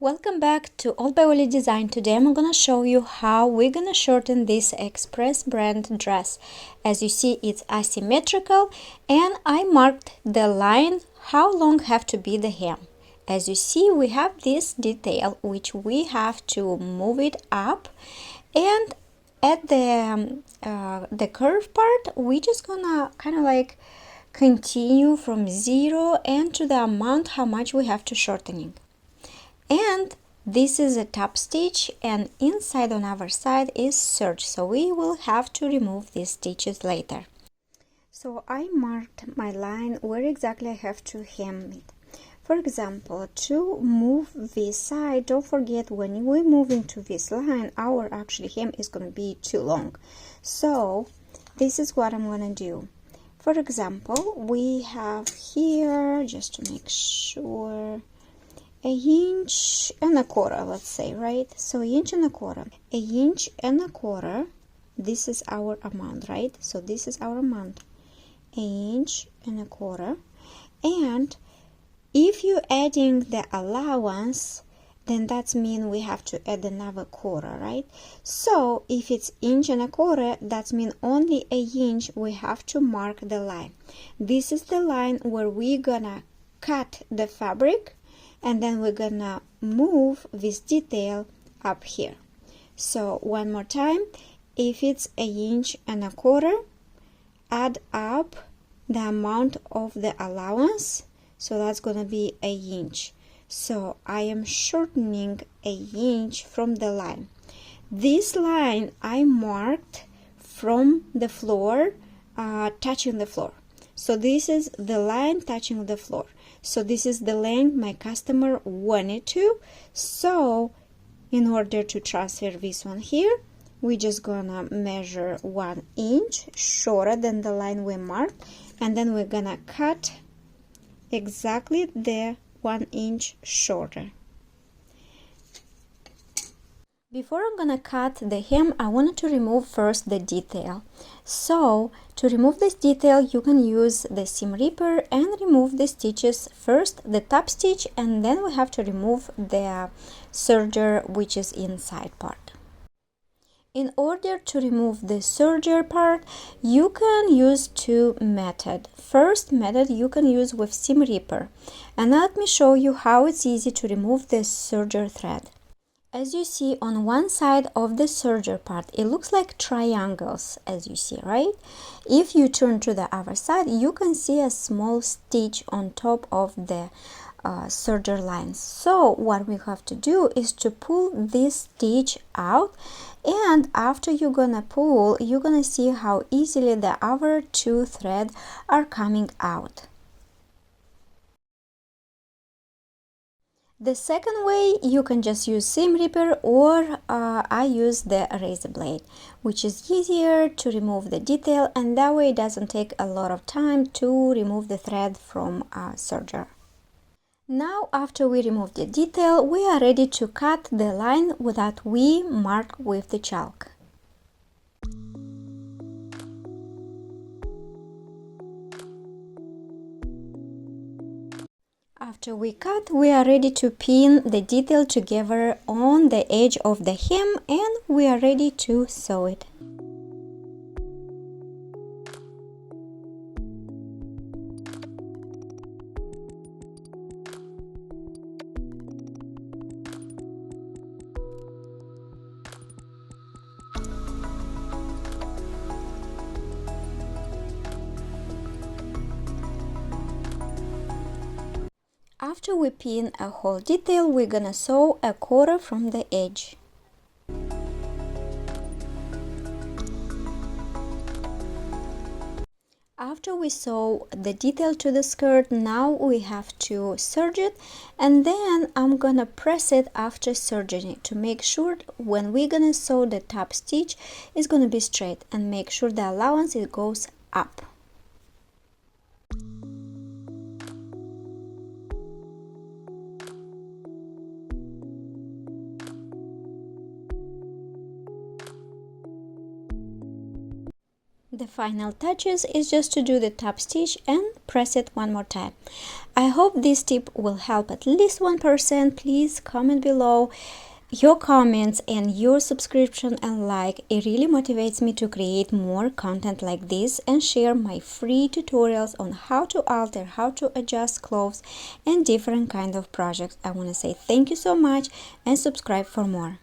Welcome back to All by Ollie Design. Today I'm gonna show you how we're gonna shorten this Express brand dress. As you see, it's asymmetrical, and I marked the line how long have to be the hem. As you see, we have this detail which we have to move it up, and at the curve part we just gonna kind of like continue from 0 and to the amount how much we have to shortening. And this is a top stitch, and inside on our side is serge, so we will have to remove these stitches later. So I marked my line where exactly I have to hem it. For example, to move this side, don't forget when we move into this line, our actually hem is going to be too long. So this is what I'm going to do. For example, we have here, just to make sure, an inch and a quarter, let's say, right? So inch and a quarter, this is our amount, right? So this is our amount, an inch and a quarter. And if you're adding the allowance, then that's mean we have to add another quarter, right? So if it's inch and a quarter, that's mean only an inch we have to mark the line. This is the line where we're gonna cut the fabric, and then we're gonna move this detail up here. So one more time, if it's an inch and a quarter, add up the amount of the allowance, so that's gonna be an inch. So I am shortening an inch from the line. This line I marked from the floor, touching the floor. So this is the line touching the floor. So this is the length my customer wanted to. So in order to transfer this one here, we're just gonna measure 1 inch shorter than the line we marked, and then we're gonna cut exactly the 1 inch shorter. Before I'm gonna cut the hem, I wanted to remove first the detail. So to remove this detail, you can use the seam ripper and remove the stitches, first the top stitch, and then we have to remove the serger which is inside part. In order to remove the serger part, you can use two methods. First method you can use with seam ripper, and let me show you how it's easy to remove the serger thread. As you see on one side of the serger part, it looks like triangles, as you see, right? If you turn to the other side, you can see a small stitch on top of the serger lines. So what we have to do is to pull this stitch out, and after you're gonna pull, you're gonna see how easily the other two threads are coming out. The second way, you can just use seam ripper, or I use the razor blade, which is easier to remove the detail, and that way it doesn't take a lot of time to remove the thread from a serger. Now after we remove the detail, we are ready to cut the line that we marked with the chalk. After we cut, we are ready to pin the detail together on the edge of the hem, and we are ready to sew it. After we pin a whole detail, we're gonna sew a quarter from the edge. After we sew the detail to the skirt, now we have to serge it, and then I'm gonna press it after serging it to make sure when we're gonna sew the top stitch it's gonna be straight, and make sure the allowance it goes up. The final touches is just to do the top stitch and press it one more time. I hope this tip will help at least one person. Please comment below. Your comments and your subscription and like, it really motivates me to create more content like this and share my free tutorials on how to alter, how to adjust clothes and different kind of projects. I want to say thank you so much and subscribe for more.